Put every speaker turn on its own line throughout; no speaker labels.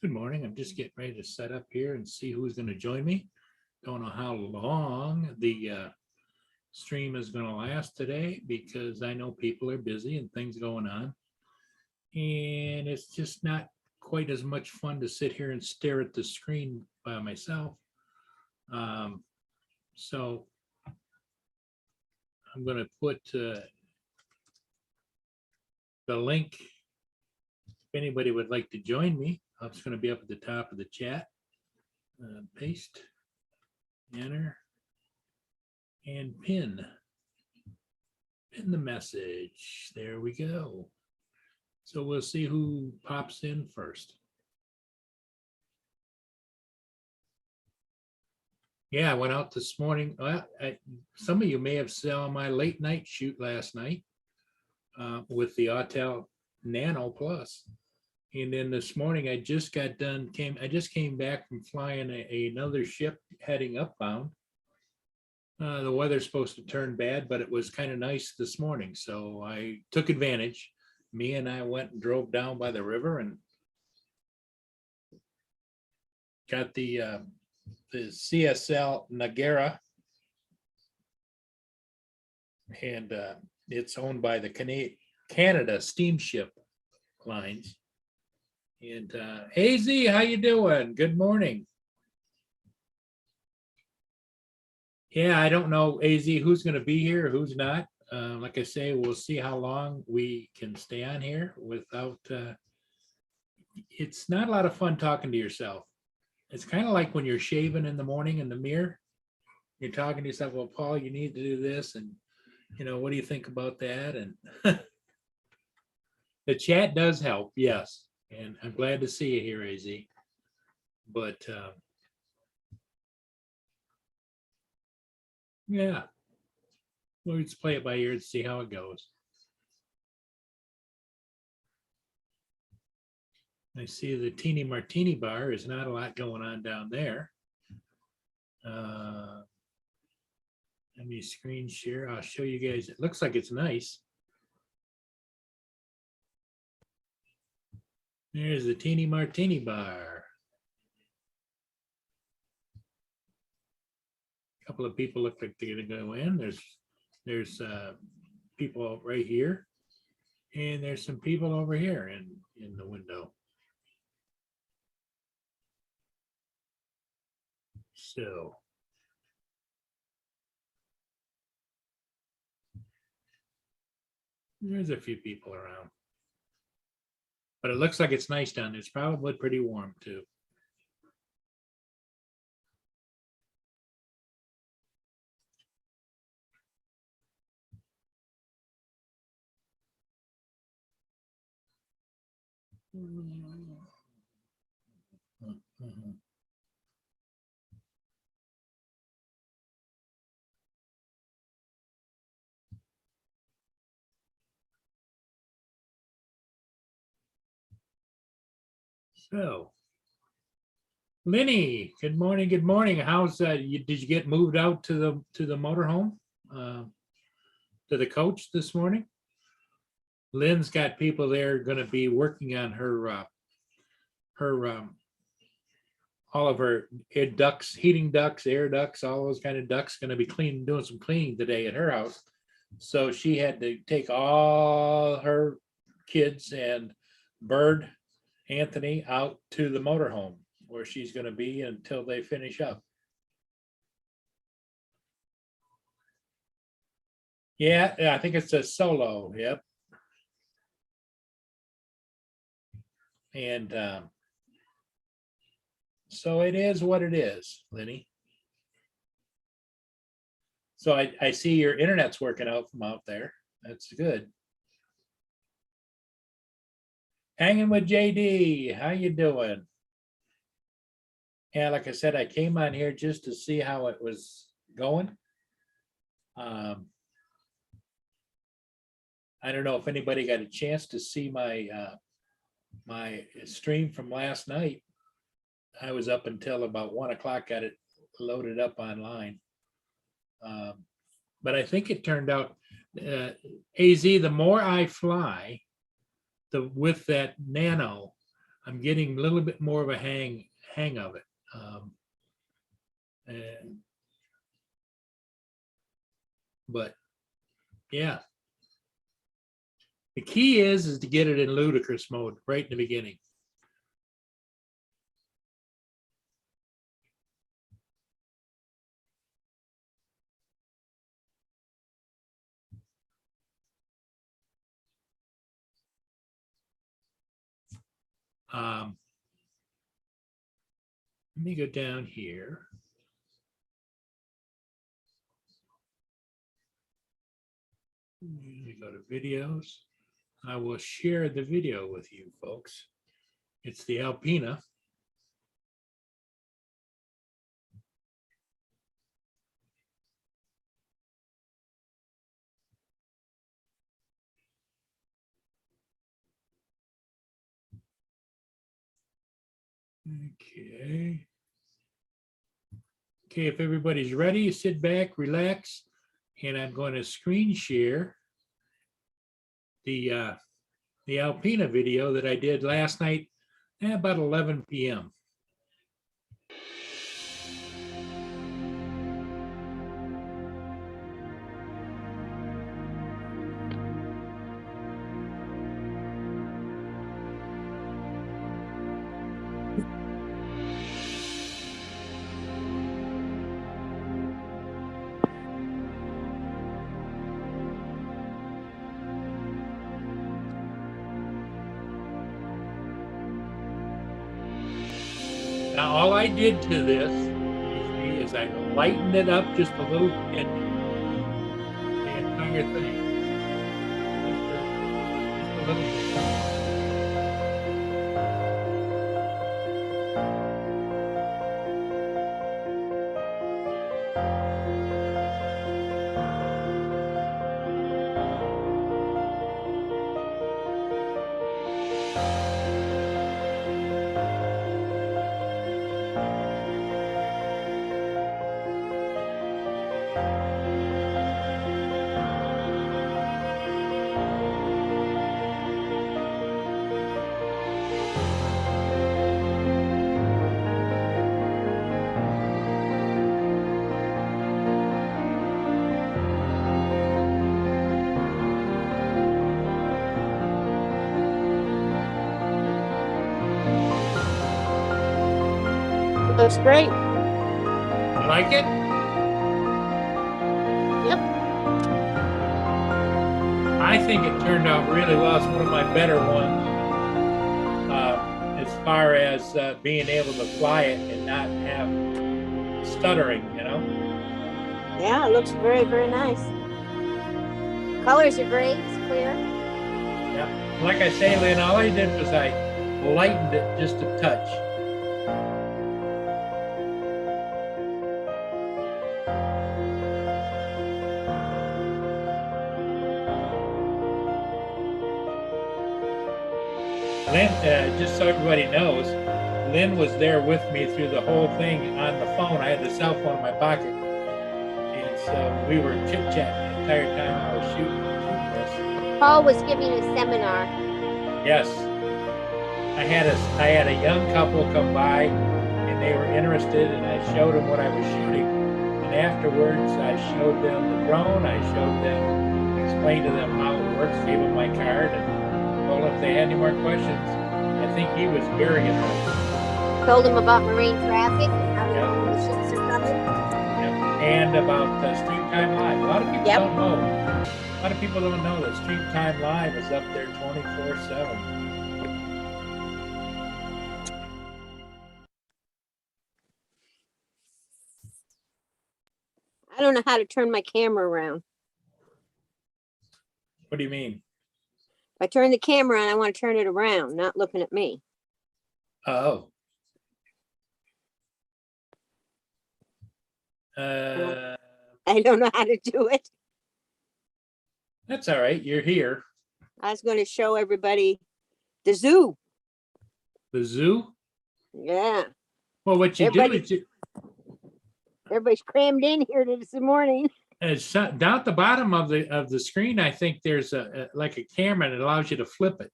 Good morning. I'm just getting ready to set up here and see who's going to join me. Don't know how long the stream is going to last today because I know people are busy and things going on. And it's just not quite as much fun to sit here and stare at the screen by myself. So I'm going to put the link. If anybody would like to join me, it's going to be up at the top of the chat. Paste, enter, and pin the message. There we go. So we'll see who pops in first. Yeah, I went out this morning. Well, some of you may have saw my late night shoot last night with the Autel Nano Plus. And then this morning I just got done, I just came back from flying another ship heading upbound. The weather's supposed to turn bad, but it was kind of nice this morning. So I took advantage. Me and I went and drove down by the river and got the CSL Nagara. And it's owned by the Canada Steamship Lines. And AZ, how you doing? Good morning. Yeah, I don't know, AZ, who's going to be here, who's not. Like I say, we'll see how long we can stay on here without. It's not a lot of fun talking to yourself. It's kind of like when you're shaving in the morning in the mirror. You're talking to yourself, well, Paul, you need to do this. And, what do you think about that? And the chat does help, yes. And I'm glad to see you here, AZ. But yeah, we'll just play it by ear and see how it goes. I see the Teeny Martini bar is not a lot going on down there. Let me screen share. I'll show you guys. It looks like it's nice. There's the Teeny Martini bar. A couple of people look like they're going to go in. There's people right here, and there's some people over here in the window. So there's a few people around, but it looks like it's nice down there. It's probably pretty warm too. So, Lenny, good morning. Good morning. How's did you get moved out to the motorhome, to the coach this morning? Lynn's got people there going to be working on her all of her air ducts, heating ducts, air ducts, all those kind of ducts, going to be doing some cleaning today at her house. So she had to take all her kids and Bird, Anthony, out to the motorhome where she's going to be until they finish up. Yeah, I think it's a solo. Yep. And so it is what it is, Lenny. So I see your internet's working out from out there. That's good. Hanging with JD. How you doing? Yeah, like I said, I came on here just to see how it was going. I don't know if anybody got a chance to see my my stream from last night. I was up until about 1 o'clock, got it loaded up online. But I think it turned out, AZ, the more I fly with that Nano, I'm getting a little bit more of a hang of it. But yeah, the key is to get it in ludicrous mode right in the beginning. Let me go down here. Let me go to videos. I will share the video with you folks. It's the Alpina. Okay. Okay, if everybody's ready, sit back, relax, and I'm going to screen share the Alpina video that I did last night at about 11 p.m. Now, all I did to this is I lightened it up just a little bit, the entire thing. Just a little bit.
Looks great.
You like it?
Yep.
I think it turned out really well. It's one of my better ones as far as being able to fly it and not have stuttering, you know?
Yeah, it looks very, very nice. Colors are great. It's clear.
Yeah. Like I say, Lynn, all I did was I lightened it just a touch. Lynn, just so everybody knows, Lynn was there with me through the whole thing on the phone. I had the cell phone in my pocket. And so we were chit-chatting the entire time I was shooting this.
Paul was giving a seminar.
Yes. I had a young couple come by and they were interested and I showed them what I was shooting. And afterwards I showed them the drone, I showed them, explained to them how it works, gave them my card and told them if they had any more questions. I think he was very interested.
Told him about marine traffic and how the ships are coming.
Yep. And about Stream Time Live. A lot of people don't know. A lot of people don't know that Stream Time Live is up there 24/7.
I don't know how to turn my camera around.
What do you mean?
If I turn the camera on, I want to turn it around, not looking at me.
Oh.
I don't know how to do it.
That's all right. You're here.
I was going to show everybody the zoo.
The zoo?
Yeah.
Well, what you do is
everybody's crammed in here this morning.
down at the bottom of the screen, I think there's like a camera that allows you to flip it.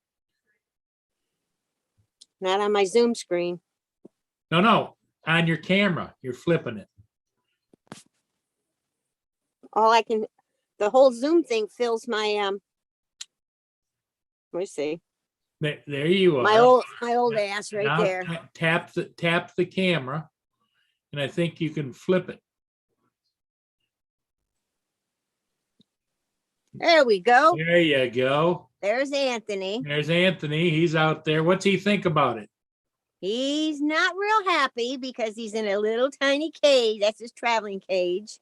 Not on my Zoom screen.
No, on your camera. You're flipping it.
All I can, the whole Zoom thing fills my, let me see,
There you are.
my old ass right
Now
there.
tap the camera, and I think you can flip it.
There we go.
There you go.
There's Anthony.
There's Anthony. He's out there. What's he think about it?
He's not real happy because he's in a little tiny cage. That's his traveling cage.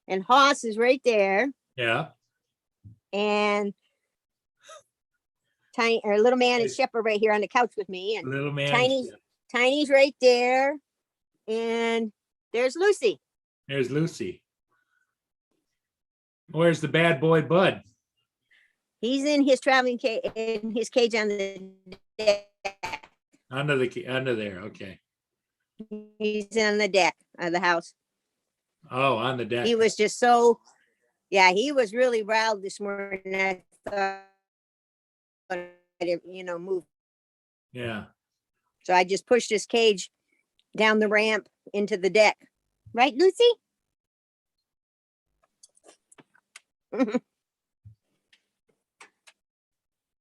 And Hoss is right there.
Yeah.
And little man and Shepherd right here on the couch with me. And
Little man.
Tiny's right there. And there's Lucy.
There's Lucy. Where's the bad boy Bud?
He's in his traveling cage, in his cage on the deck.
Under there. Okay.
He's on the deck of the house.
Oh, on the deck.
He was just so, yeah, he was really riled this morning. I thought, move.
Yeah.
So I just pushed his cage down the ramp into the deck. Right, Lucy?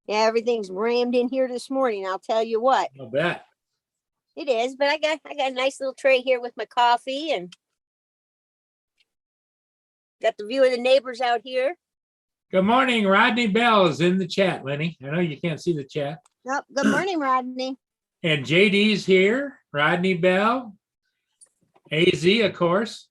Yeah, everything's rammed in here this morning. I'll tell you what.
I'll bet.
It is, but I got a nice little tray here with my coffee and got the view of the neighbors out here.
Good morning. Rodney Bell is in the chat, Lenny. I know you can't see the chat.
Oh, good morning, Rodney.
And JD's here. Rodney Bell. AZ, of course.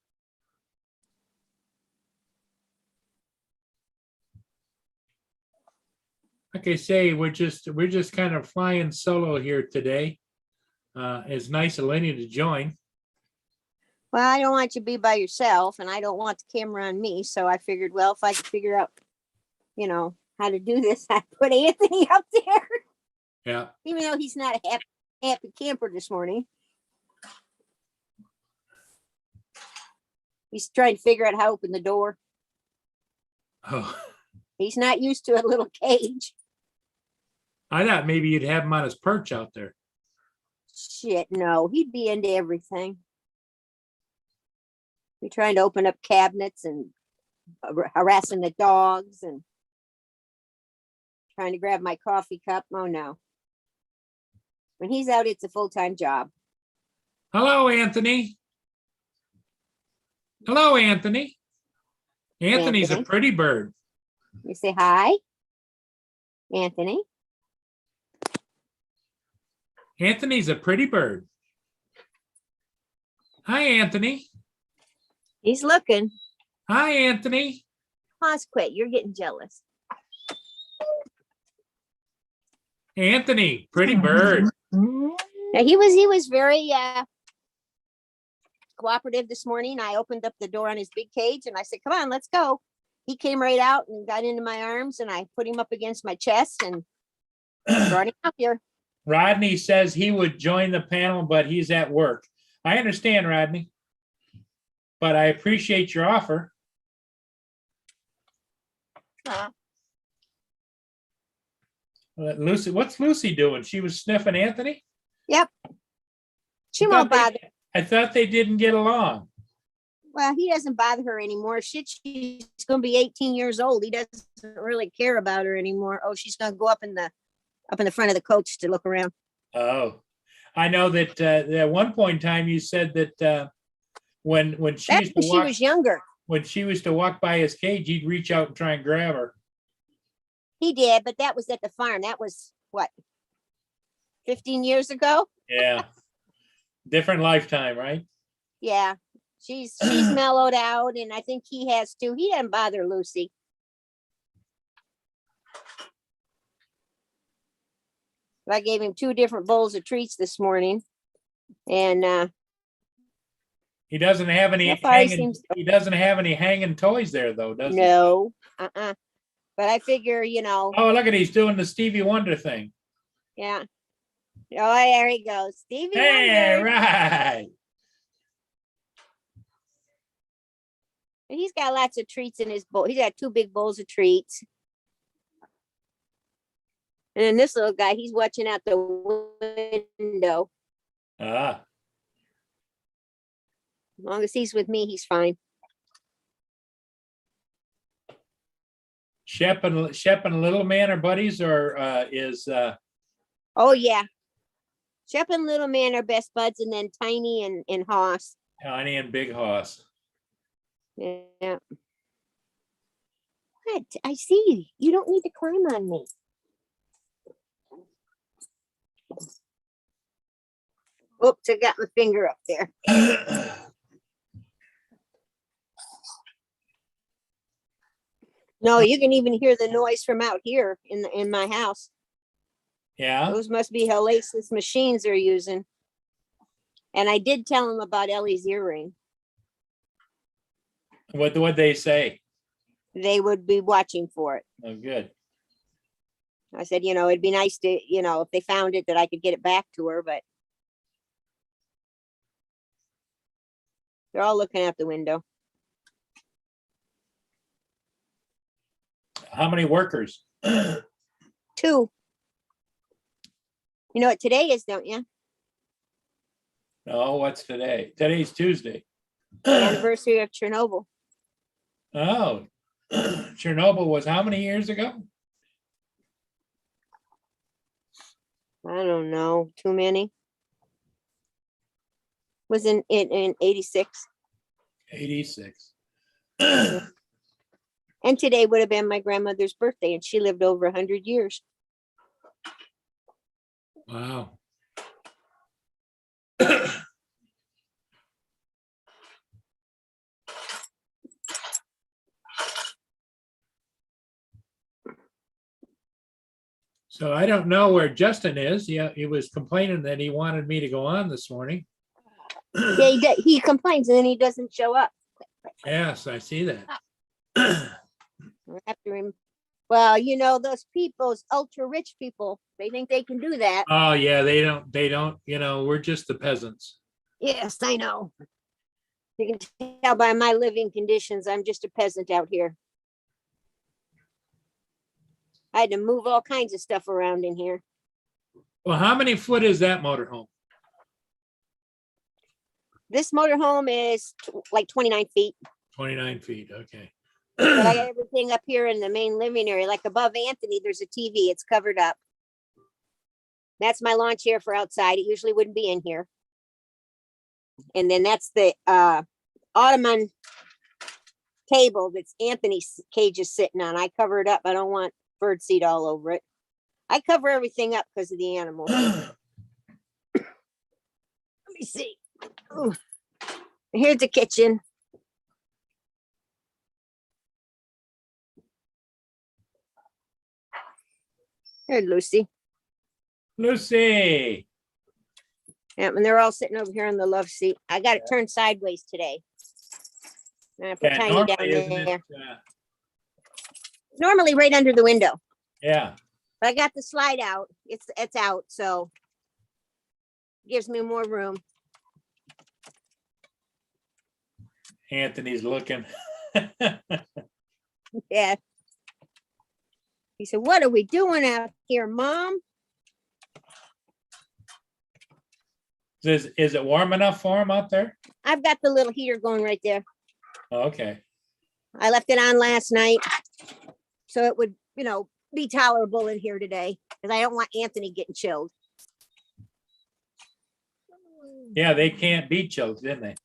Like I say, we're just kind of flying solo here today. It's nice of Lenny to join.
Well, I don't want you to be by yourself, and I don't want the camera on me. So I figured, well, if I could figure out, how to do this, I put Anthony up there.
Yeah.
Even though he's not a happy camper this morning. He's trying to figure out how to open the door.
Oh,
He's not used to a little cage.
I thought maybe you'd have him on his perch out there.
Shit, no, he'd be into everything. Be trying to open up cabinets and harassing the dogs and trying to grab my coffee cup. Oh no. When he's out, it's a full-time job.
Hello, Anthony. Hello, Anthony. Anthony's a pretty bird.
You say hi, Anthony.
Anthony's a pretty bird. Hi, Anthony.
He's looking.
Hi, Anthony.
Pause, quit. You're getting jealous.
Anthony, pretty bird.
Now, he was very cooperative this morning. I opened up the door on his big cage and I said, come on, let's go. He came right out and got into my arms and I put him up against my chest and brought him up here.
Rodney says he would join the panel, but he's at work. I understand, Rodney, but I appreciate your offer. Lucy, what's Lucy doing? She was sniffing Anthony?
Yep. She won't bother.
I thought they didn't get along.
Well, he doesn't bother her anymore. Shit, she's going to be 18 years old. He doesn't really care about her anymore. Oh, she's going to go up in the front of the coach to look around.
Oh, I know that at one point in time you said that when she used to
she was younger.
When she was to walk by his cage, he'd reach out and try and grab her.
He did, but that was at the farm. That was what, 15 years ago?
Yeah. Different lifetime, right?
Yeah. She's mellowed out, and I think he has too. He doesn't bother Lucy. I gave him 2 different bowls of treats this morning, and
he doesn't have any hanging, he doesn't have any hanging toys there though, does he?
No. But I figure,
Oh, look at he's doing the Stevie Wonder thing.
Yeah. Oh, there he goes. Stevie
Hey,
Wonder.
right.
He's got lots of treats in his bowl. He's got 2 big bowls of treats. And then this little guy, he's watching out the window.
Ah,
As long as he's with me, he's fine.
Shep and Little Man are buddies, or is
Oh, yeah. Shep and Little Man are best buds, and then Tiny and Hoss.
Tiny and Big Hoss?
Yeah. What? I see you. You don't need to climb on me. Oops, I got my finger up there. No, you can even hear the noise from out here in my house.
Yeah.
Those must be Hellacious machines they're using. And I did tell him about Ellie's earring.
What would they say?
They would be watching for it.
Oh, good.
I said, it'd be nice to, if they found it, that I could get it back to her, but they're all looking out the window.
How many workers?
2. You know what today is, don't you?
Oh, what's today? Today's Tuesday.
Anniversary of Chernobyl.
Oh, Chernobyl was how many years ago?
I don't know, too many. Was in 86.
86.
And today would have been my grandmother's birthday, and she lived over 100 years.
Wow. So I don't know where Justin is. Yeah, he was complaining that he wanted me to go on this morning.
Yeah, he complains and then he doesn't show up.
Yes, I see that.
After him. Well, those people, those ultra rich people, they think they can do that.
Oh, yeah, they don't, we're just the peasants.
Yes, I know. You can tell by my living conditions, I'm just a peasant out here. I had to move all kinds of stuff around in here.
Well, how many foot is that motorhome?
This motorhome is like 29 feet.
29 feet, okay.
But I got everything up here in the main living area. Like above Anthony, there's a TV. It's covered up. That's my lawn chair for outside. It usually wouldn't be in here. And then that's the ottoman table that's Anthony's cage is sitting on. I cover it up. I don't want bird seed all over it. I cover everything up because of the animals. Let me see. Ooh. Here's the kitchen. There's Lucy.
Lucy.
Yeah, and they're all sitting over here on the love seat. I got it turned sideways today. And I put
Yeah,
Tiny
normally,
down
isn't
there.
it,
Normally right under the window.
yeah.
But I got the slide out. It's out, so gives me more room.
Anthony's looking.
Yeah. He said, "What are we doing out here, Mom?"
Is it warm enough for him out there?
I've got the little heater going right there.
Okay.
I left it on last night, so it would, be tolerable in here today, because I don't want Anthony getting chilled.
Yeah, they can't be chilled, didn't they?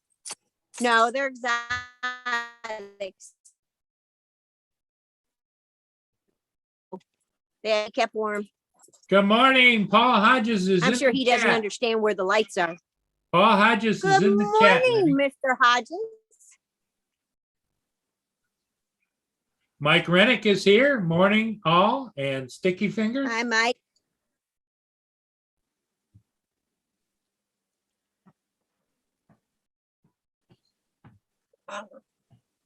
No, they're exotics. They kept warm.
Good morning. Paul Hodges is
I'm
in
sure
the
he doesn't
chat.
understand where the lights are.
Paul Hodges is
Good
in the chat.
morning, Mr. Hodges.
Mike Rennick is here. Morning, all, and Sticky Fingers.
Hi, Mike.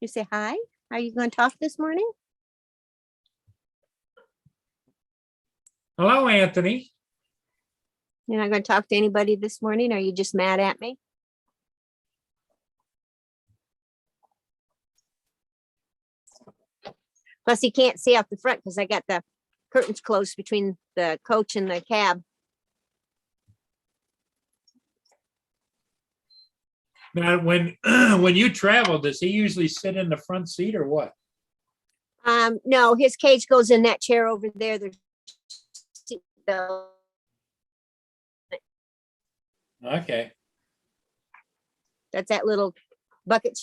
You say hi? Are you going to talk this morning?
Hello, Anthony.
You're not going to talk to anybody this morning? Are you just mad at me? Plus, he can't see out the front because I got the curtains closed between the coach and the cab.
Now, when, when you travel, does he usually sit in the front seat or what?
No, his cage goes in that chair over there. There's seatbelt.
Okay,
That's that little bucket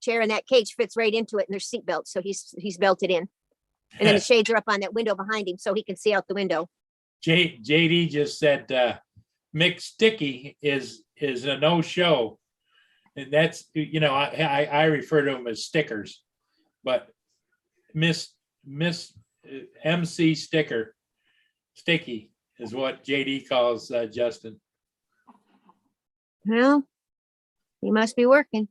chair, and that cage fits right into it, and there's seatbelts, so he's belted in. And then the shades are up on that window behind him, so he can see out the window.
JD just said, Mick Sticky is a no-show. And that's, you know, I refer to them as stickers, but Miss MC Sticky is what JD calls Justin.
Well, he must be working.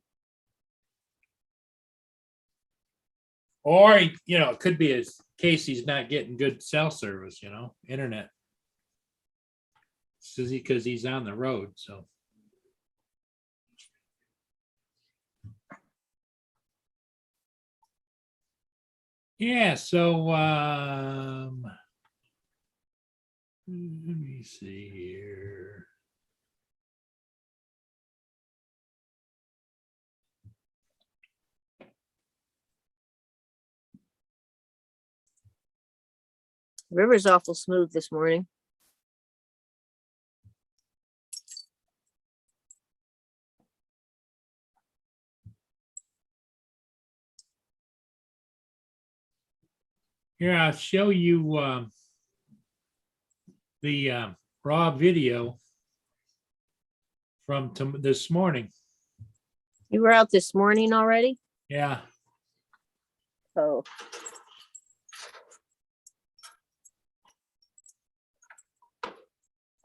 Or, you know, it could be a case he's not getting good cell service, you know, internet. Because he's on the road, so. Yeah, so let me see here.
River's awful smooth this morning.
Here, I'll show you the raw video from this morning.
You were out this morning already?
Yeah,
Oh,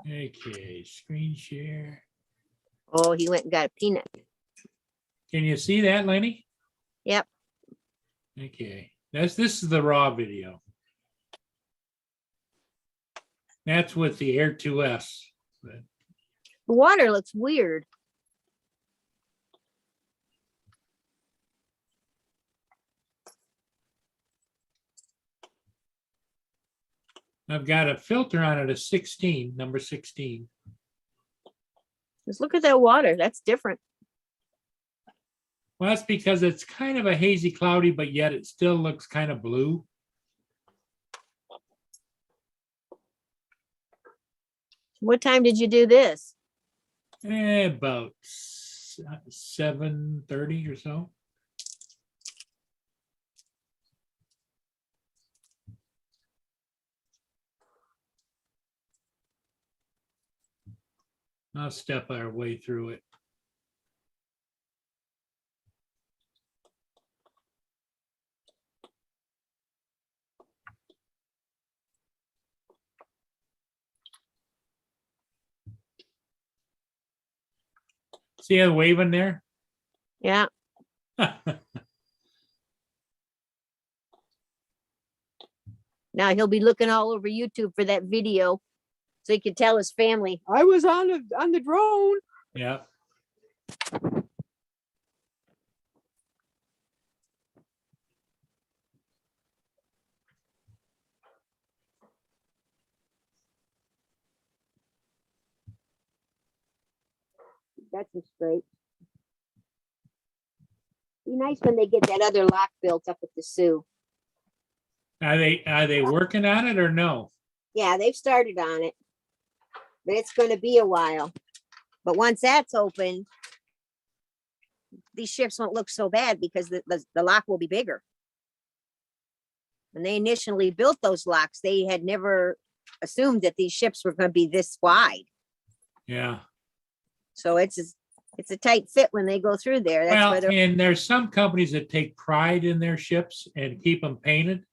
okay, screen share.
oh, he went and got a peanut.
Can you see that, Lenny?
Yep.
Okay, this is the raw video. That's with the Air 2S.
The water looks weird.
I've got a filter on it, a 16, number 16.
Just look at that water. That's different.
Well, that's because it's kind of a hazy cloudy, but yet it still looks kind of blue.
What time did you do this?
About 7:30 or so. I'll step our way through it. See how waving there?
Yeah. Now he'll be looking all over YouTube for that video so he can tell his family, I was on the drone.
Yeah.
That's a straight. Be nice when they get that other lock built up at the Sioux.
Are they working on it or no?
Yeah, they've started on it, but it's going to be a while. But once that's open, these ships won't look so bad because the lock will be bigger. When they initially built those locks, they had never assumed that these ships were going to be this wide.
Yeah.
So it's a tight fit when they go through there. That's
Well,
why they're,
and there's some companies that take pride in their ships and keep them painted.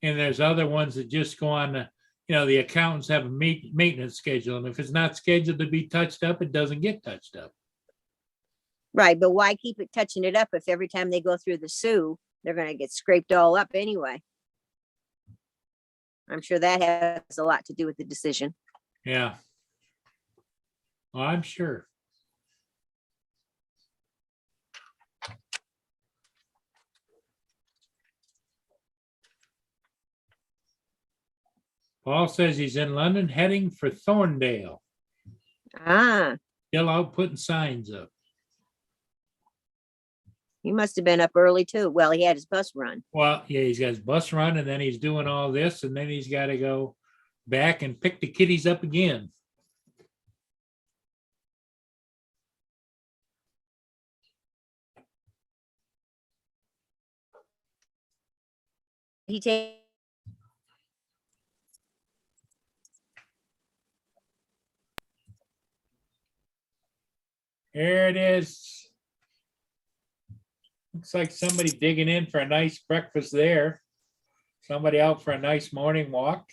And there's other ones that just go on the, you know, the accountants have a maintenance schedule. And if it's not scheduled to be touched up, it doesn't get touched up.
right. But why keep it touching it up if every time they go through the Sioux, they're going to get scraped all up anyway? I'm sure that has a lot to do with the decision.
Yeah. Well, I'm sure. Paul says he's in London heading for Thorndale.
Ah,
Still out putting signs up.
he must have been up early too. Well, he had his bus run.
Well, yeah, he's got his bus run and then he's doing all this and then he's got to go back and pick the kiddies up again.
He take
Here it is. Looks like somebody digging in for a nice breakfast there. Somebody out for a nice morning walk.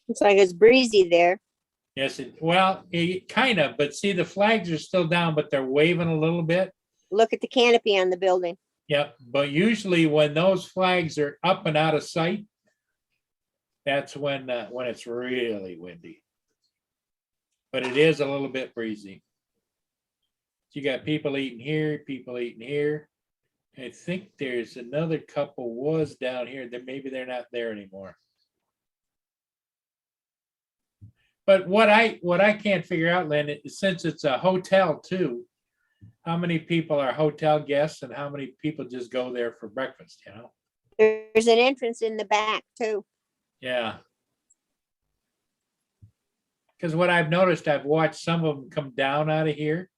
Looks like it's breezy there.
Yes, well, it kind of, but see, the flags are still down, but they're waving a little bit.
Look at the canopy on the building.
Yep, but usually when those flags are up and out of sight, that's when it's really windy. But it is a little bit breezy. You got people eating here, people eating here. I think there's another couple was down here that maybe they're not there anymore. But what I can't figure out, Lynn, since it's a hotel too, how many people are hotel guests and how many people just go there for breakfast, you know?
There's an entrance in the back too.
Yeah. Because what I've noticed, I've watched some of them come down out of here,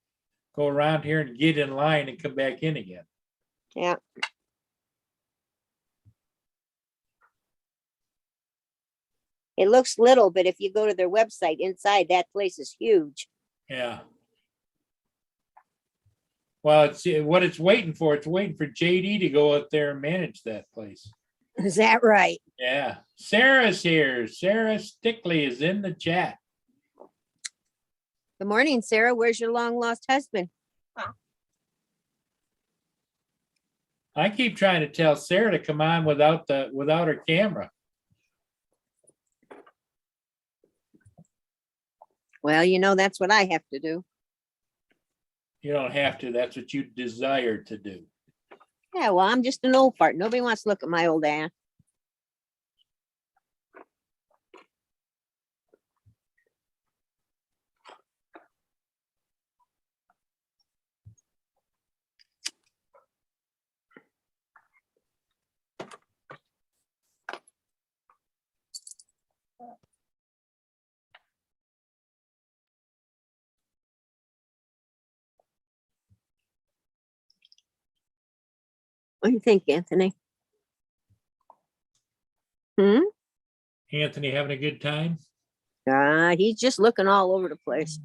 go around here and get in line and come back in again.
Yeah. It looks little, but if you go to their website inside, that place is huge.
Yeah. Well, it's what it's waiting for. It's waiting for JD to go out there and manage that place.
Is that right?
Yeah. Sarah's here. Sarah Stickley is in the chat.
Good morning, Sarah. Where's your long lost husband?
I keep trying to tell Sarah to come on without her camera.
Well, that's what I have to do.
You don't have to. That's what you desire to do.
Yeah, well, I'm just an old fart. Nobody wants to look at my old ass. What do you think, Anthony?
Anthony having a good time?
He's just looking all over the place.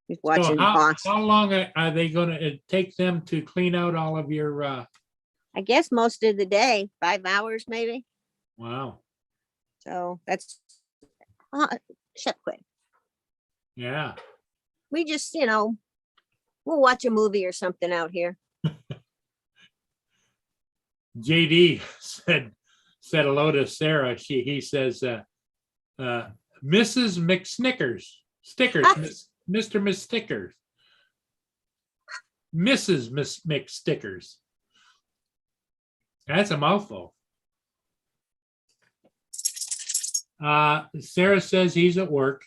He's
So
watching Boss.
how long are they going to take them to clean out all of your?
I guess most of the day, 5 hours maybe.
Wow.
So that's shut quick.
Yeah.
We just, we'll watch a movie or something out here.
JD said hello to Sarah. He says, Mrs. McSnickers, stickers, Mr. Miss Stickers, Mrs. Miss McStickers. That's a mouthful. Sarah says he's at work.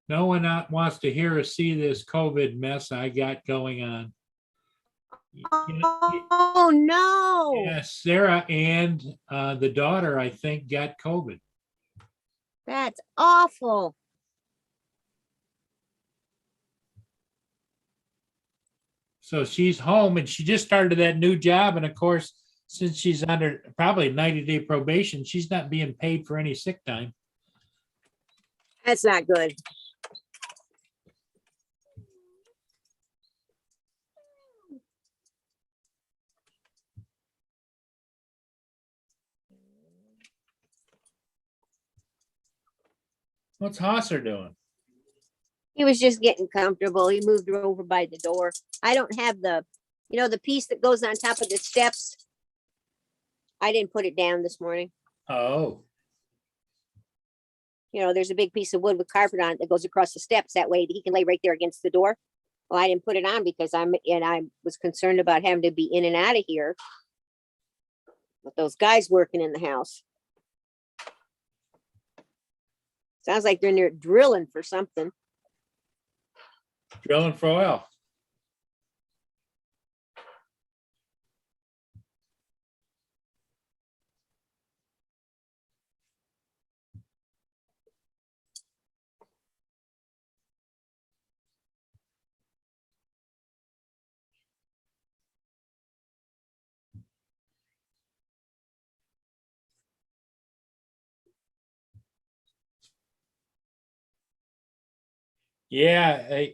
No one wants to hear or see this COVID mess I got going on.
Oh no.
Yeah, Sarah and the daughter, I think, got COVID.
That's awful.
So she's home and she just started that new job. And of course, since she's under probably 90-day probation, she's not being paid for any sick time.
That's not good.
What's Hosser doing?
He was just getting comfortable. He moved her over by the door. I don't have the piece that goes on top of the steps. I didn't put it down this morning.
Oh.
there's a big piece of wood with carpet on it that goes across the steps. That way he can lay right there against the door. Well, I didn't put it on because I was concerned about having to be in and out of here with those guys working in the house. Sounds like they're near drilling for something.
Drilling for oil. Yeah,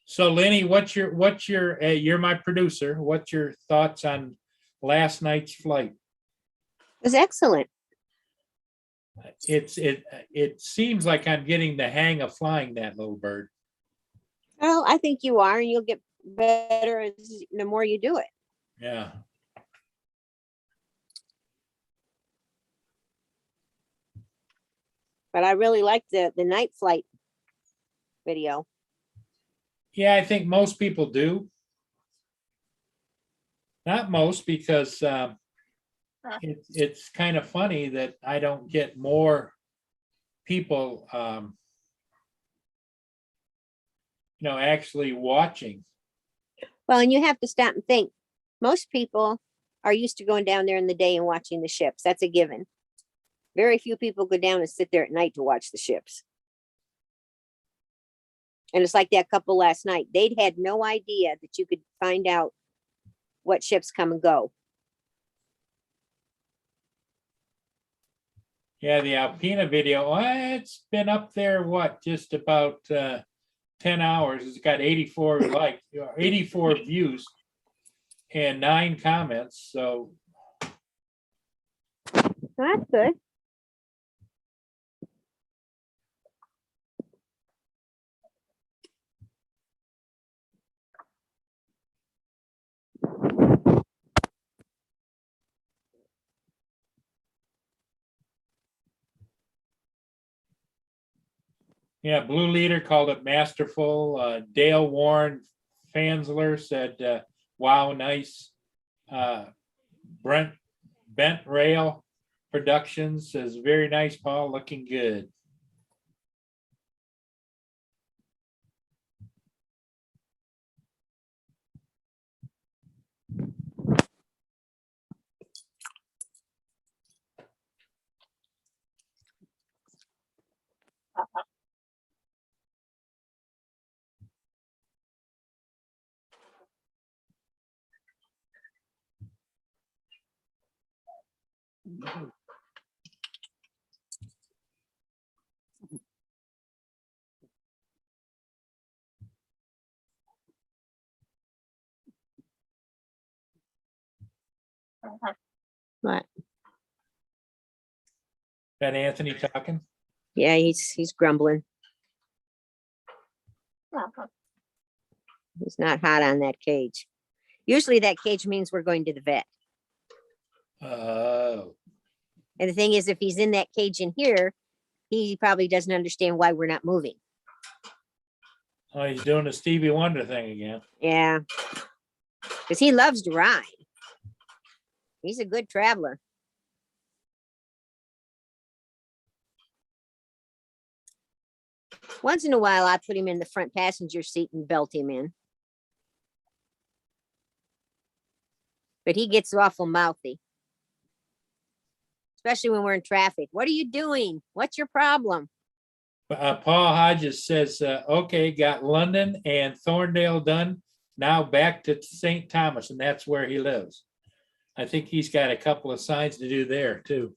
so Lenny, you're my producer. What's your thoughts on last night's flight?
It was excellent.
It seems like I'm getting the hang of flying that little bird.
Well, I think you are, and you'll get better the more you do it.
Yeah.
But I really like the night flight video.
Yeah, I think most people do. Not most, because it's kind of funny that I don't get more people, actually watching.
Well, and you have to stop and think. Most people are used to going down there in the day and watching the ships. That's a given. Very few people go down and sit there at night to watch the ships. And it's like that couple last night. They'd had no idea that you could find out what ships come and go.
Yeah, the Alpina video, it's been up there, just about 10 hours. It's got 84 views and 9 comments. So
That's good.
yeah, Blue Leader called it masterful. Dale Warren Fansler said, wow, nice. Bent Rail Productions says, very nice, Paul, looking good.
What?
That Anthony talking?
Yeah, he's grumbling. He's not hot on that cage. Usually that cage means we're going to the vet.
Oh.
And the thing is, if he's in that cage in here, he probably doesn't understand why we're not moving.
Oh, he's doing the Stevie Wonder thing again.
Yeah. Because he loves to ride. He's a good traveler. Once in a while, I put him in the front passenger seat and belt him in. But he gets awful mouthy. Especially when we're in traffic. What are you doing? What's your problem?
Paul Hodges says, okay, got London and Thorndale done. Now back to St. Thomas, and that's where he lives. I think he's got a couple of signs to do there too.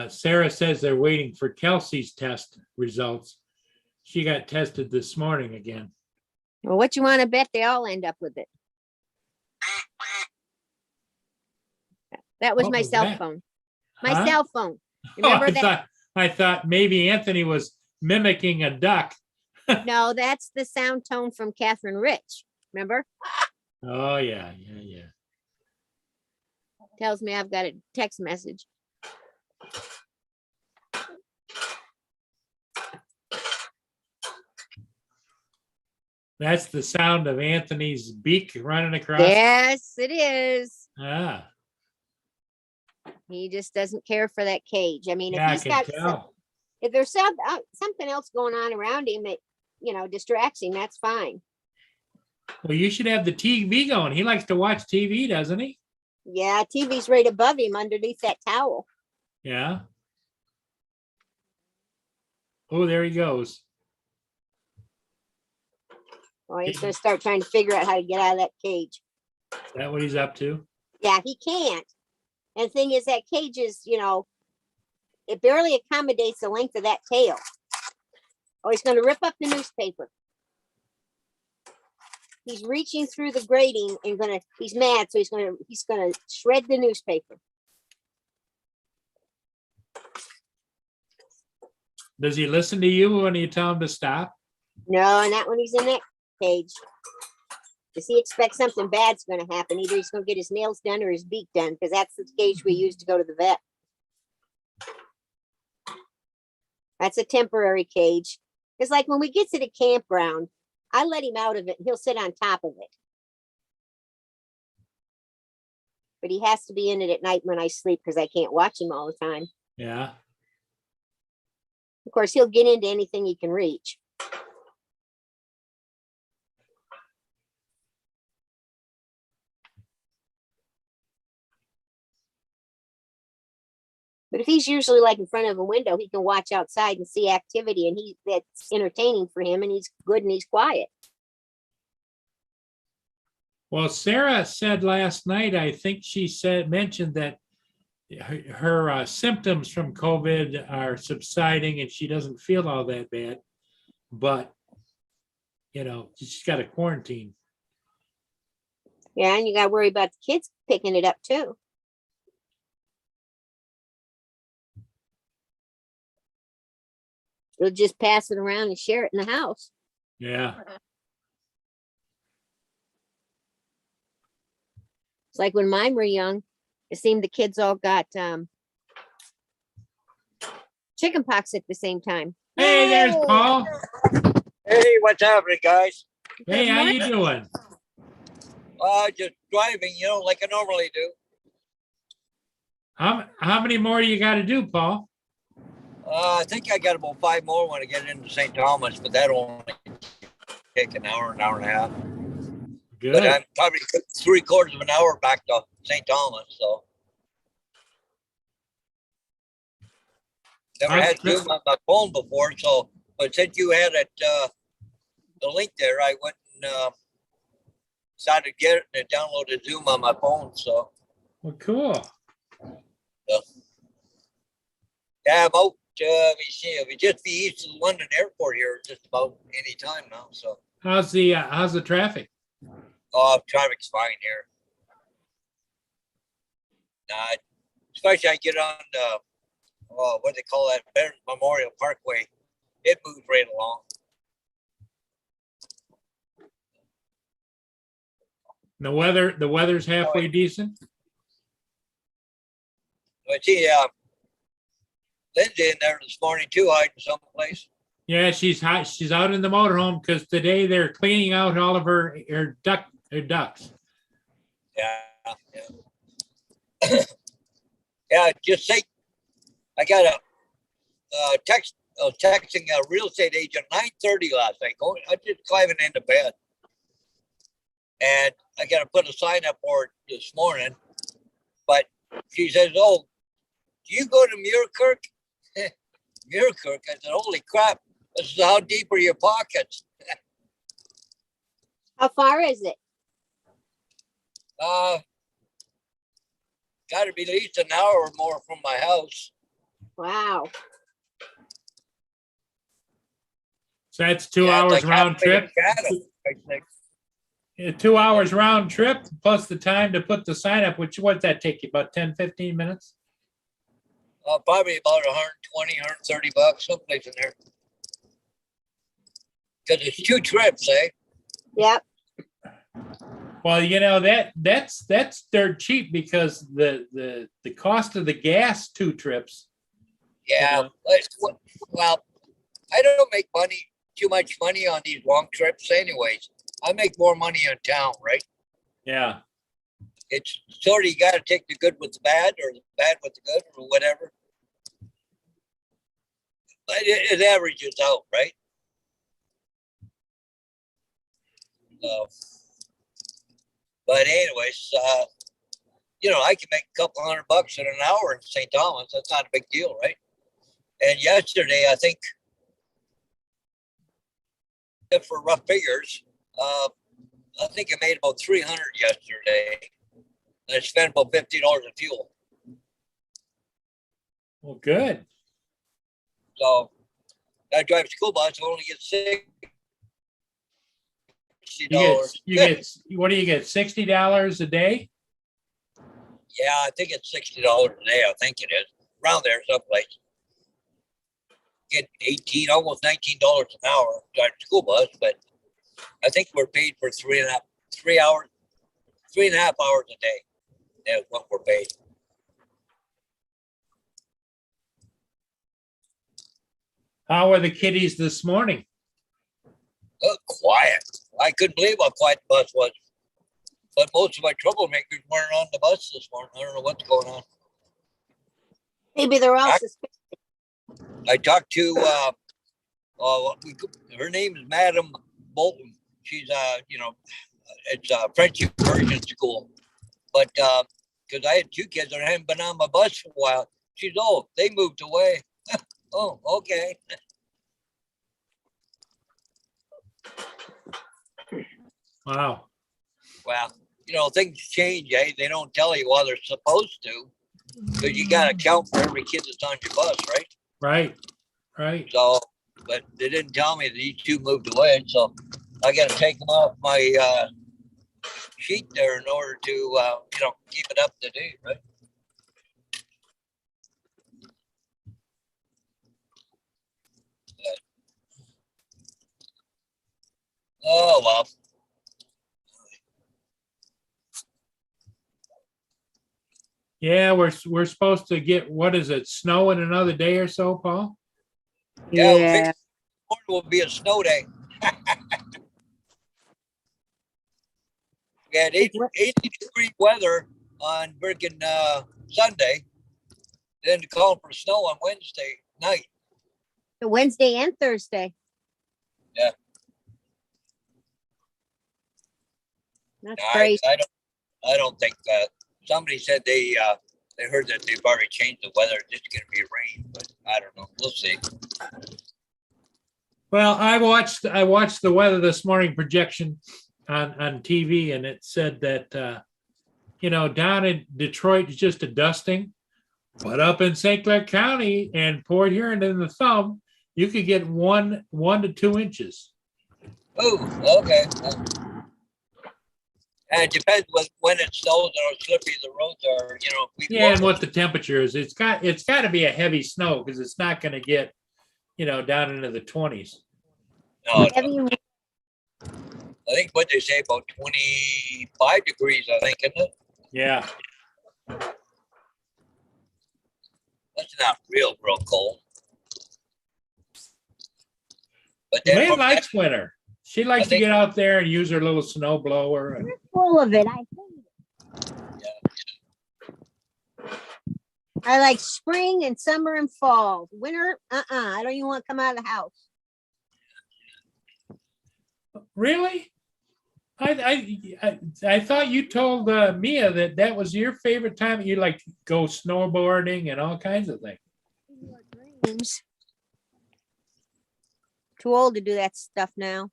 Sarah says they're waiting for Kelsey's test results. She got tested this morning again.
Well, what you want to bet they all end up with it? That was
What
my
was
cell
that?
phone. My
Huh?
cell phone. Remember that?
I thought maybe Anthony was mimicking a duck.
No, that's the sound tone from Catherine Rich. Remember?
Oh, yeah.
Tells me I've got a text message.
That's the sound of Anthony's beak running across.
Yes, it is.
Ah,
He just doesn't care for that cage. I mean,
yeah, I
if he's
can
got
tell.
if there's something else going on around him that, distracts him, that's fine.
Well, you should have the TV going. He likes to watch TV, doesn't he?
Yeah, TV's right above him underneath that towel.
Yeah. Oh, there he goes.
Oh, he's going to start trying to figure out how to get out of that cage.
Is that what he's up to?
Yeah, he can't. And the thing is, that cage is, it barely accommodates the length of that tail. Oh, he's going to rip up the newspaper. He's reaching through the grating and he's mad, so he's gonna shred the newspaper.
Does he listen to you when you tell him to stop?
No, not when he's in that cage. Does he expect something bad's gonna happen? Either he's gonna get his nails done or his beak done, because that's the cage we use to go to the vet. That's a temporary cage. It's like when we get to the campground, I let him out of it and he'll sit on top of it. But he has to be in it at night when I sleep because I can't watch him all the time.
Yeah.
Of course, he'll get into anything he can reach. But if he's usually like in front of a window, he can watch outside and see activity, and that's entertaining for him, and he's good and he's quiet.
Well, Sarah said last night, I think she mentioned that her symptoms from COVID are subsiding and she doesn't feel all that bad, but she's got to quarantine.
Yeah, and you got to worry about the kids picking it up too. They'll just pass it around and share it in the house.
Yeah.
It's like when mine were young, it seemed the kids all got chicken pox at the same time.
Hey, there's Paul.
Hey, what's happening, guys?
Hey, how you doing?
Just driving, like I normally do.
How many more do you got to do, Paul?
I think I got about 5 more when I get into St. Thomas, but that'll only take an hour and a half.
Good.
But I'm probably 3/4 of an hour back to St. Thomas, so. Never had Zoom on my phone before, so, but since you had it, the link there, I went and decided to get it and downloaded Zoom on my phone, so.
Well, cool.
Yeah, I'm out. We just be east of the London airport here just about any time now. So
how's the traffic?
Traffic's fine here. Especially I get on what they call that Veterans Memorial Parkway. It moves right along.
The weather's halfway decent.
But see, Lindsay in there this morning too, hiding someplace.
Yeah, she's out in the motorhome because today they're cleaning out all of her ducks.
Yeah. Yeah, just say I got a text. I was texting a real estate agent 9:30 last night. I just climbing into bed, and I got to put a sign up for it this morning. But she says, "Oh, do you go to Muirkirk?" Muirkirk. I said, "Holy crap! This is how deep are your pockets?"
How far is it?
Got to be at least an hour or more from my house.
Wow.
So that's 2 hours round trip.
I think.
2 hours round trip plus the time to put the sign up, which what's that take you about 10-15 minutes?
Probably about 120, 130 bucks, someplace in there. Because it's 2 trips, eh?
Yep.
Well, that's dirt cheap because the cost of the gas 2 trips.
Yeah, well, I don't make too much money on these long trips anyways. I make more money in town, right?
Yeah.
It's sort of, you gotta take the good with the bad or the bad with the good or whatever. But it averages out, right? So, but anyways, I can make a couple $100 in an hour in St. Thomas. That's not a big deal, right? And yesterday, I think, for rough figures, I think I made about 300 yesterday. And I spent about $50 in fuel.
Well, good.
So I drive a school bus, I only get $60.
What do you get? $60 a day?
Yeah, I think it's $60 a day. I think it is around there someplace. Get 18, almost $19 an hour driving a school bus, but I think we're paid for 3.5 hours a day. That's what we're paid.
How were the kiddies this morning?
Quiet. I couldn't believe how quiet the bus was. But most of my troublemakers weren't on the bus this morning. I don't know what's going on.
Maybe they're all suspicious.
I talked to, her name is Madam Bolton. She's, it's a French immersion school. But because I had 2 kids that hadn't been on my bus for a while, she's, they moved away. Oh, okay.
Wow.
Well, things change, eh? They don't tell you while they're supposed to. Because you got to count for every kid that's on your bus, right?
Right.
So, but they didn't tell me that these 2 moved away. So I got to take them off my sheet there in order to, keep it up to date, right? But, oh, well.
Yeah, we're supposed to get, what is it, snow in another day or so, Paul?
Yeah. Tomorrow will be a snow day. We had 80-degree weather on freaking Sunday. Then to call for snow on Wednesday night.
Wednesday and Thursday.
Yeah.
That's crazy.
I don't think that. Somebody said they heard that they've already changed the weather. It's just going to be rain, but I don't know. We'll see.
Well, I watched the weather this morning projection on TV, and it said that down in Detroit it's just a dusting, but up in St. Clair County and Port Huron in the Thumb, you could get 1 to 2 inches.
Oh, okay. And it depends when it snows and how slippery the roads are.
And what the temperature is. It's got to be a heavy snow because it's not going to get down into the 20s.
No. I think what they say about 25 degrees, I think, isn't it?
Yeah.
That's not real cold. But then
May likes winter. She likes to
think-
get out there and use her little snow blower.
You're full of it. I hate it. I like spring and summer and fall. Winter, I don't even want to come out of the house.
Really? I thought you told Mia that was your favorite time. You like to go snowboarding and all kinds of things.
Dreams. Too old to do that stuff now.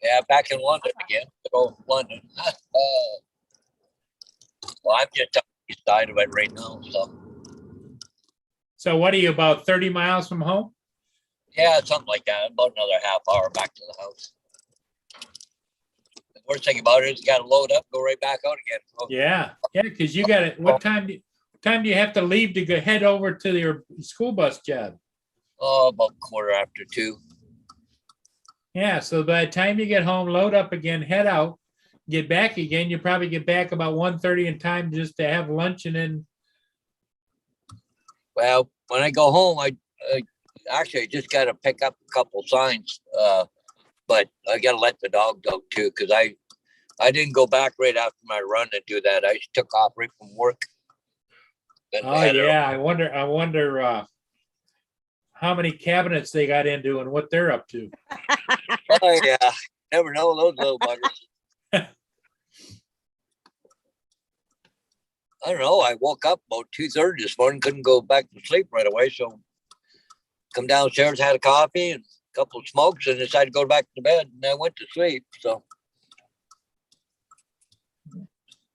Yeah, back in London again. Good old London. Well, I'm just on the east side of it right now.
So what are you, about 30 miles from home?
Yeah, something like that. About another half hour back to the house. The worst thing about it is you got to load up, go right back out again. So,
Yeah, because you got it. What time do you have to leave to go head over to your school bus job?
about 2:15.
Yeah, so by the time you get home, load up again, head out, get back again, you probably get back about 1:30 in time just to have lunch and then,
Well, when I go home, I actually I just got to pick up a couple signs. But I got to let the dog go too, because I didn't go back right after my run and do that. I just took off right from work. And
oh
had her-
yeah, I wonder how many cabinets they got into and what they're up to.
Oh yeah, never know those little buggers. I don't know. I woke up about 2:30 this morning, couldn't go back to sleep right away. So come downstairs, had a coffee and a couple of smokes, and decided to go back to bed. And I went to sleep. So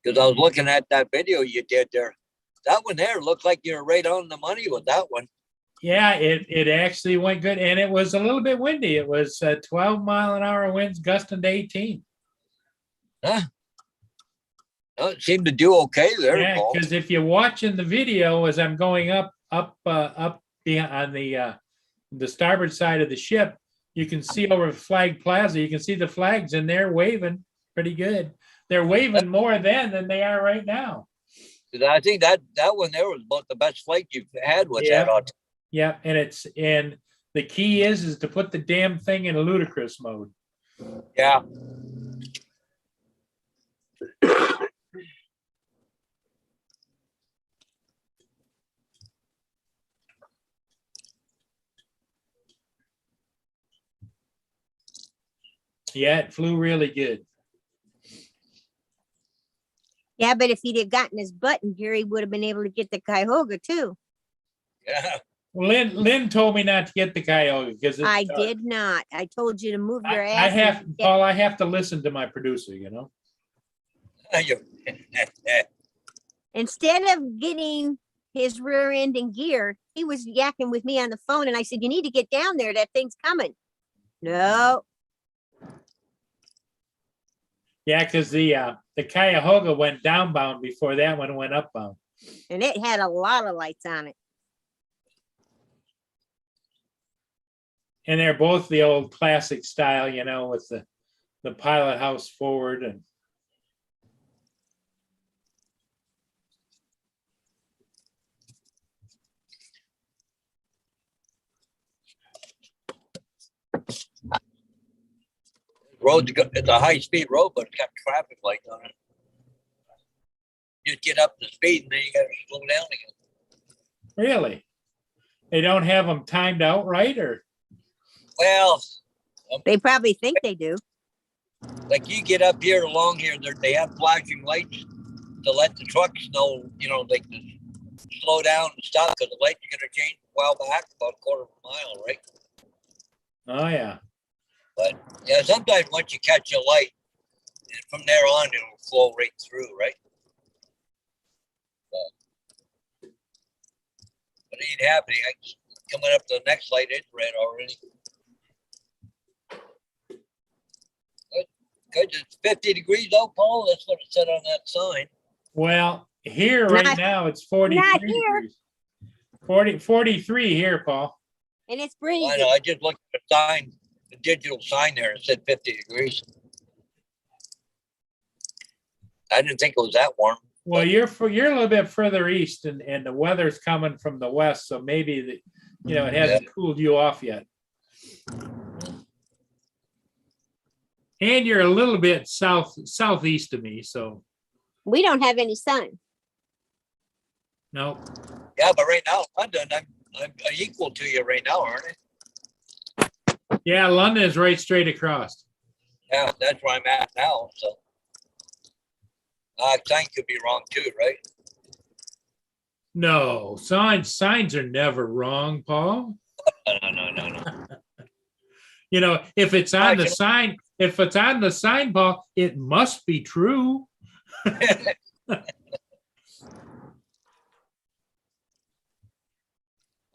because I was looking at that video you did there, that one there looked like you're right on the money with that one.
Yeah, it actually went good, and it was a little bit windy. It was 12-mile-an-hour winds gusting to 18.
Huh? No, it seemed to do okay there,
Yeah,
Paul.
because if you're watching the video as I'm going up on the starboard side of the ship, you can see over Flag Plaza. You can see the flags, and they're waving pretty good. They're waving more then than they are right now.
I think that one there was about the best flight you've had with
Yeah.
that.
Yeah, and the key is to put the damn thing in ludicrous mode.
Yeah.
Yeah, it flew really good.
Yeah, but if he'd have gotten his butt in gear, he would have been able to get the Cuyahoga too.
Yeah.
Well, Lynn told me not to get the Cuyahoga because
I did not. I told you to move your
I
ass.
have, Paul, I have to listen to my producer, you know?
Instead of getting his rear end in gear, he was yakking with me on the phone, and I said, "You need to get down there. That thing's coming." No,
Yeah, because the Cuyahoga went downbound before that one went upbound.
and it had a lot of lights on it.
And they're both the old classic style, you know, with the pilot house forward and
It's a high speed road, but it's got traffic lights on it. Just get up to speed and then you gotta slow down again.
really, they don't have them timed out right, or
Well,
They probably think they do.
like you get up here along here, they have flashing lights to let the trucks know, you know, they can slow down and stop because the lights are gonna change well back about a quarter of a mile, right?
oh yeah,
But yeah, sometimes once you catch a light, and from there on it'll flow right through, right? But it ain't happening. Coming up to the next light, it's red already. Good. It's 50 degrees out, Paul. That's what it said on that sign.
well, here right
Not-
now it's 43
not here.
degrees. 43 here, Paul.
And it's
I
breezy.
know. I just looked at the sign, the digital sign there, and it said 50 degrees. I didn't think it was that warm.
Well, you're a little bit further east, and the weather's coming from the west, so maybe it hasn't cooled you off yet. And you're a little bit southeast of me, so
We don't have any sun.
no.
Yeah, but right now, London, I'm equal to you right now, aren't I?
Yeah, London is right straight across.
Yeah, that's where I'm at now. So, sign could be wrong too, right?
No, signs are never wrong, Paul.
No.
You know, if it's on the sign, Paul, it must be true.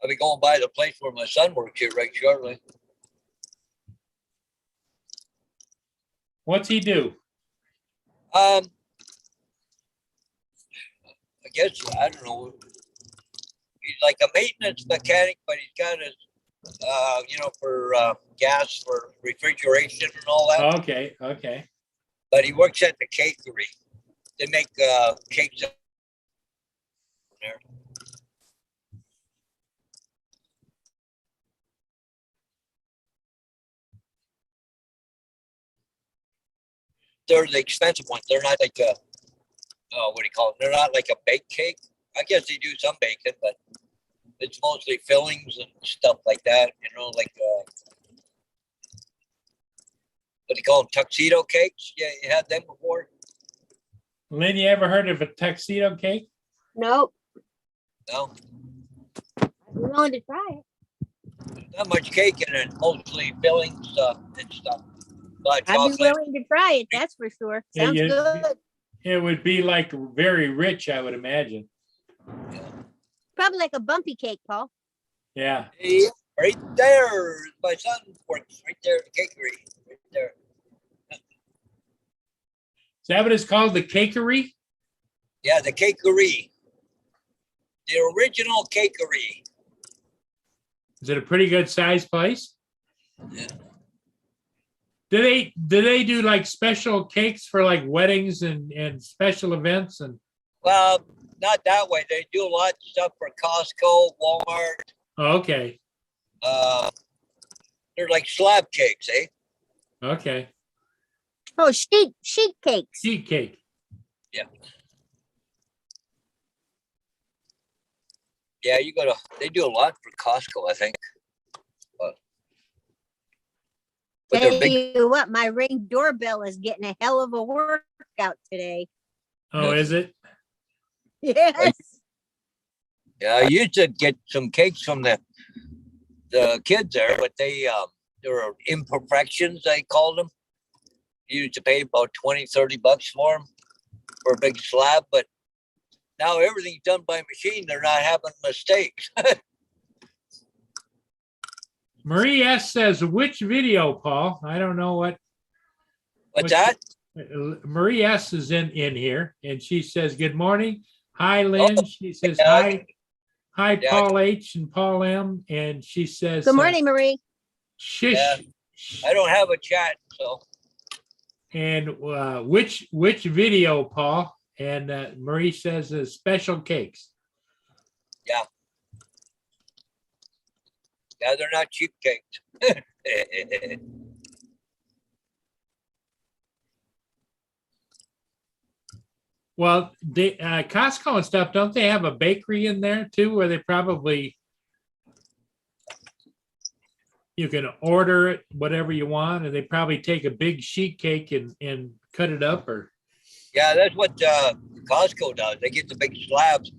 I'll be going by the place where my son works here right shortly.
What's he do?
I guess I don't know. He's like a maintenance mechanic, but he's got his for gas for refrigeration and all that.
Okay, okay.
But he works at the cakery. They make cakes there. They're the expensive ones. They're not like a, what do you call it? They're not like a baked cake. I guess they do some baking, but it's mostly fillings and stuff like that. Like what do you call them? Tuxedo cakes. Yeah, you had them before?
Lynn, you ever heard of a tuxedo cake?
Nope,
No,
I'm willing to try it.
not much cake in it. Mostly fillings and stuff. But
I'd be
chocolate.
willing to try it, that's for sure.
Yeah,
Sounds good.
It would be like very rich, I would imagine.
Probably like a bumpy cake, Paul.
Yeah.
Yeah, right there. My son works right there at the cakery. Right there.
Is that what it's called? The cakery?
Yeah, the cakery. The original cakery.
Is it a pretty good sized place?
Yeah.
Do they do like special cakes for like weddings and special events and
Well, not that way. They do a lot of stuff for Costco, Walmart.
oh, okay.
They're like slab cakes, eh?
Okay.
Oh, sheet cakes.
Sheet cake.
Yeah, they do a lot for Costco, I think. But
Tell
they're big.
you what, my Ring doorbell is getting a hell of a workout today.
Oh, is it?
Yes.
Yeah, I used to get some cakes from the kids there, but they were imperfections, they called them. You used to pay about $20-30 for them for a big slab, but now everything's done by machine. They're not having mistakes.
Marie S says, which video, Paul? I don't know what.
What's that?
Marie S is in here and she says, good morning. Hi, Lynn.
Oh,
She says,
yeah.
hi. Hi,
Yeah.
Paul H and Paul M. And she says,
Good morning, Marie.
Shish.
Yeah. I don't have a chat, so
And which video, Paul? And Marie says special cakes.
yeah, they're not cheap cakes.
Well, they Costco and stuff, don't they have a bakery in there too, where they probably you can order it whatever you want, and they probably take a big sheet cake and cut it up, or
Yeah, that's what Costco does. They get the big slabs,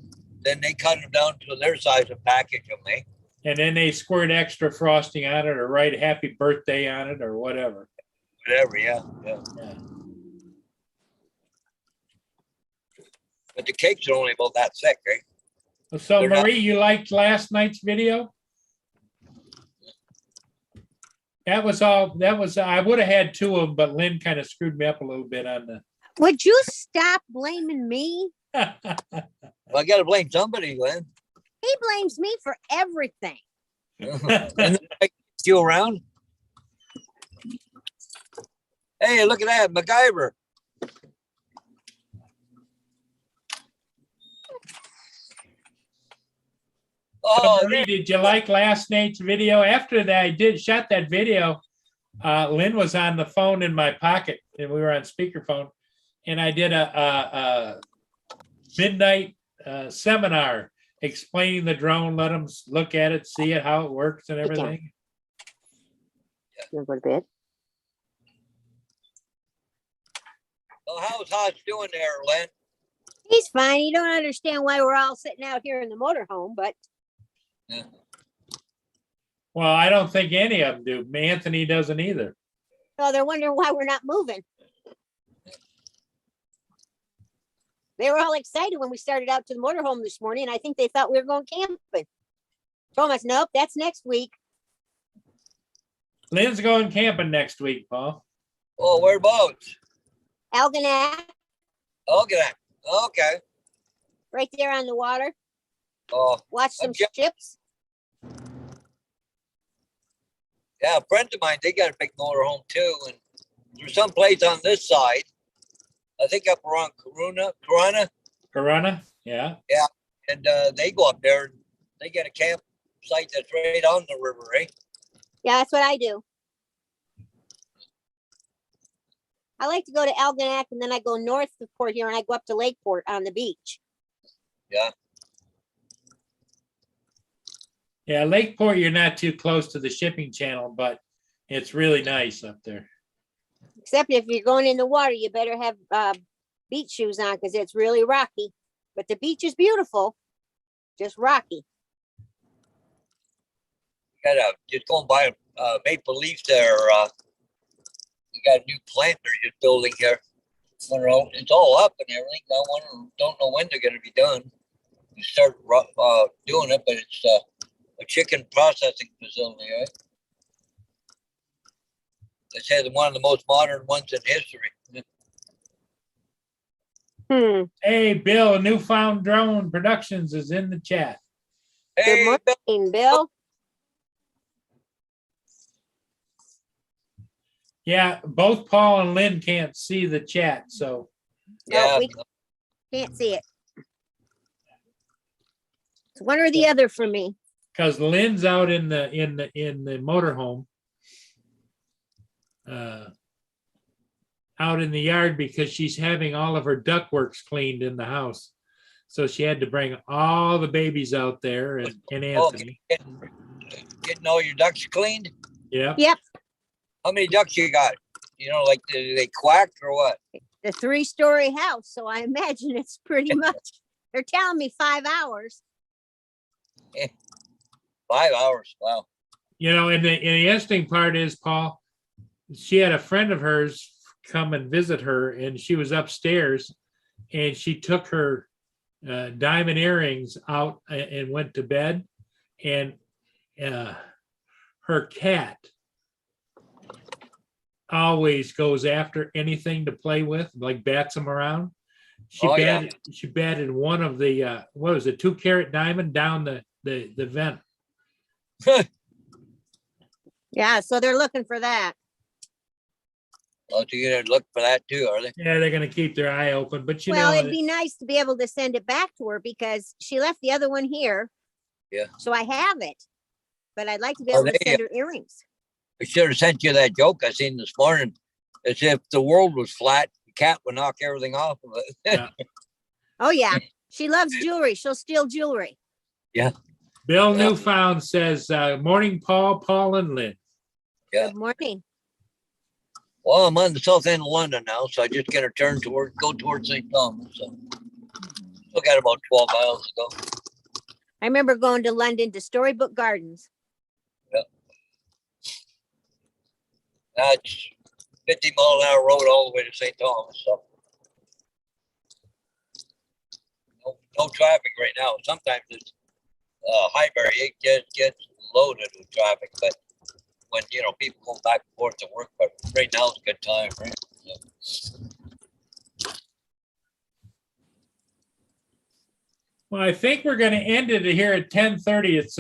then they cut them down to their size and package them, eh?
and then they squirt extra frosting on it, or write happy birthday on it, or whatever.
Whatever, yeah.
Yeah.
But the cakes are only about that thick, right?
So
They're not-
Marie, you liked last night's video? That was I would have had two of them, but Lynn kind of screwed me up a little bit on the.
Would you stop blaming me?
Well, I got to blame somebody, Glenn.
He blames me for everything.
And then I get you around. Hey, look at that, MacGyver. Oh,
Marie, did you like last night's video? After that, I did shot that video. Lynn was on the phone in my pocket, and we were on speakerphone. And I did a midnight seminar explaining the drone. Let them look at it, see it, how it works, and everything.
A little bit.
well, how's Hodge doing there, Len?
He's fine. You don't understand why we're all sitting out here in the motorhome, but
Well, I don't think any of them do. Anthony doesn't either.
oh, they're wondering why we're not moving. They were all excited when we started out to the motorhome this morning, and I think they thought we were going camping. Told us, nope, that's next week.
Lynn's going camping next week, Paul.
Oh, whereabouts?
Algonac,
Okay. Okay.
right there on the water.
Oh,
Watch some
Okay.
ships.
Yeah, friends of mine, they got a big motorhome too, and there's some place on this side. I think up around Corona,
Corona, yeah.
and they go up there and they get a campsite that's right on the river, right?
Yeah, that's what I do. I like to go to Algonac and then I go north of Port Huron. I go up to Lakeport on the beach.
Yeah.
Yeah, Lakeport, you're not too close to the shipping channel, but it's really nice up there.
Except if you're going in the water, you better have beach shoes on because it's really rocky. But the beach is beautiful, just rocky.
Got just going by Maple Leaf there. We got a new plant they're just building here. It's all up and everything. Don't know when they're going to be done. We start doing it, but it's a chicken processing facility, right? They said one of the most modern ones in history.
Hmm.
Hey, Bill, Newfound Drone Productions is in the chat.
Hey,
Good morning, Bill.
Yeah, both Paul and Lynn can't see the chat, so
No,
yeah,
we can't see it. It's one or the other for me.
because Lynn's out in the motorhome, out in the yard because she's having all of her ductworks cleaned in the house. So she had to bring all the babies out there and Anthony.
getting all your ducks cleaned.
Yeah.
Yep,
How many ducks you got? You know, like do they quack or what?
the 3-story house. So I imagine it's pretty much, they're telling me 5 hours.
5 hours. Wow.
You know, and the interesting part is, Paul, she had a friend of hers come and visit her, and she was upstairs, and she took her diamond earrings out and went to bed, and her cat always goes after anything to play with, like bats them around. She batted one of the what was it, 2-carat diamond down the vent.
Yeah, so they're looking for that.
Oh, so you're gonna look for that too, are they?
Yeah, they're gonna keep their eye open, but you
Well,
know,
it'd be nice to be able to send it back to her because she left the other one here.
Yeah.
So I have it, but I'd like to be
Oh,
able to
they,
send her earrings.
I should have sent you that joke I seen this morning. As if the world was flat, the cat would knock everything off of it.
Yeah.
Oh yeah, she loves jewelry. She'll steal jewelry.
Bill
Yeah.
Newfound says, morning, Paul and Lynn.
Yeah.
Good morning.
Well, I'm on the south end of London now, so I just got to go towards St. Thomas. So still got about 12 miles to go.
I remember going to London to Storybook Gardens.
That's 50-mile-an-hour road all the way to St. Thomas. So no traffic right now. Sometimes it's Highbury, it just gets loaded with traffic, but when people go back and forth to work, but right now it's a good time, right? So,
Well, I think we're going to end it here at 10:30. It's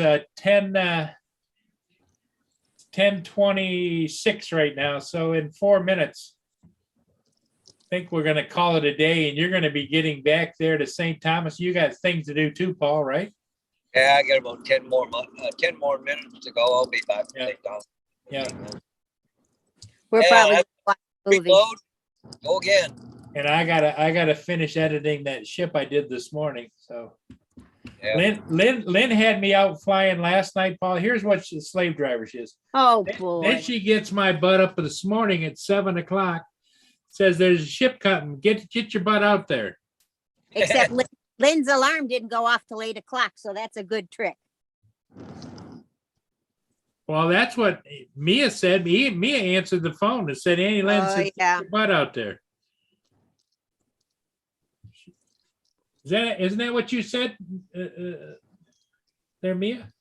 10:26 right now. So in 4 minutes, I think we're going to call it a day, and you're going to be getting back there to St. Thomas. You got things to do too, Paul, right?
yeah, I got about 10 more minutes to go. I'll be back to St. Thomas.
Yeah.
We're
Yeah,
probably
that's
watching a movie.
Reload, go again.
And I gotta finish editing that ship I did this morning. So
Yeah.
Lynn had me out flying last night, Paul. Here's what the slave driver she is.
Oh
Then
boy.
she gets my butt up this morning at 7 o'clock. Says there's a ship coming. Get your butt out there.
Except Lynn's alarm didn't go off till 8 o'clock, so that's a good trick.
Well, that's what Mia said. Mia answered the phone and said, Annie Lynn
Oh,
said, get
yeah.
your butt out there. Isn't that what you said there, Mia?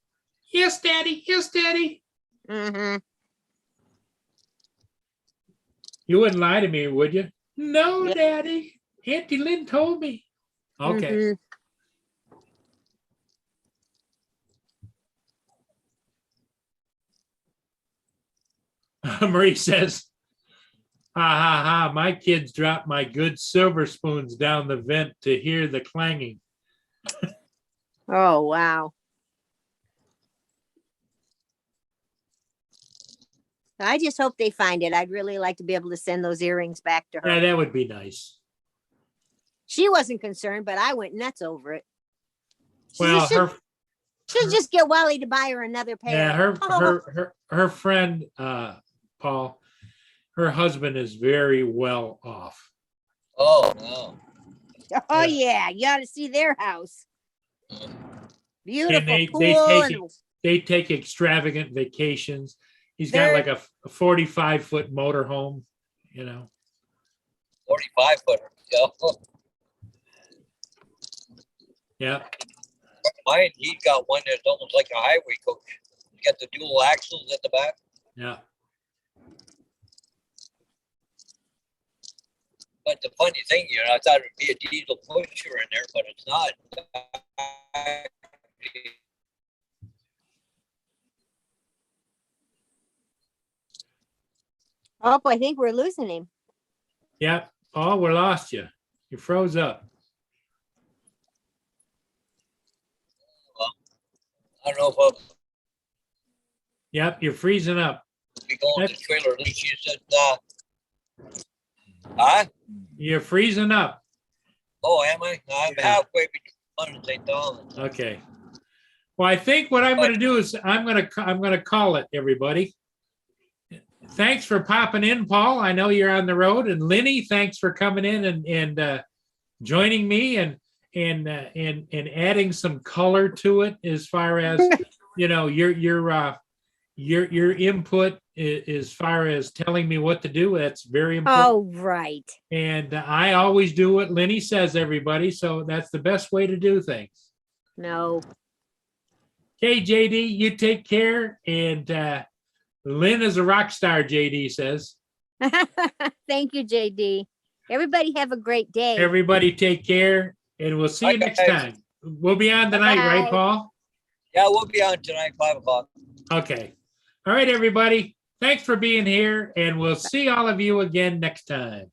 Yes, Daddy. Yes, Daddy.
Mm-hmm.
You wouldn't lie to me, would you? No,
Yeah.
Daddy. Auntie Lynn told me. Okay.
Mhm.
Marie says, ha ha ha, my kids dropped my good silver spoons down the vent to hear the clanging.
Oh, wow. I just hope they find it. I'd really like to be able to send those earrings back to her.
Yeah, that would be nice.
She wasn't concerned, but I went nuts over it. She
Well,
should just get Wally to buy her another pair.
yeah,
Oh,
her friend, Paul, her husband is very well off.
Oh, no.
oh yeah, you ought to see their house. Beautiful
they
pool.
take
and
They take extravagant vacations. He's got
They're-
like a 45-foot motorhome, you know.
45 footer. Yeah.
Yeah.
Mine, he's got one that's almost like a highway coach. He's got the dual axles at the back.
Yeah.
But the funny thing, you know, I thought it'd be a diesel pusher in there, but it's not.
Oh, I think we're losing him.
Yeah. Oh, we lost you. You froze up.
I don't know if I'll
Yep, you're freezing up.
be going to
That's-
the trailer. At least you said, huh?
You're freezing up.
Oh, am I? I'm
Yeah.
halfway between London and St. Thomas.
Okay. Well, I think what I'm going to do is I'm going to call it, everybody. Thanks for popping in, Paul. I know you're on the road, and Lenny, thanks for coming in and joining me and adding some color to it as far as your input as far as telling me what to do. That's very important.
Oh, right.
And I always do what Lenny says, everybody. So that's the best way to do things.
No.
Okay, JD, you take care. And Lynn is a rock star, JD says.
Thank you, JD. Everybody have a great day.
Everybody take care, and we'll see you
Bye,
next
guys.
time. We'll be on tonight, right,
Bye.
Paul?
Yeah, we'll be on tonight, 5 o'clock.
Okay. All right, everybody. Thanks for being here, and we'll see all of you again next time.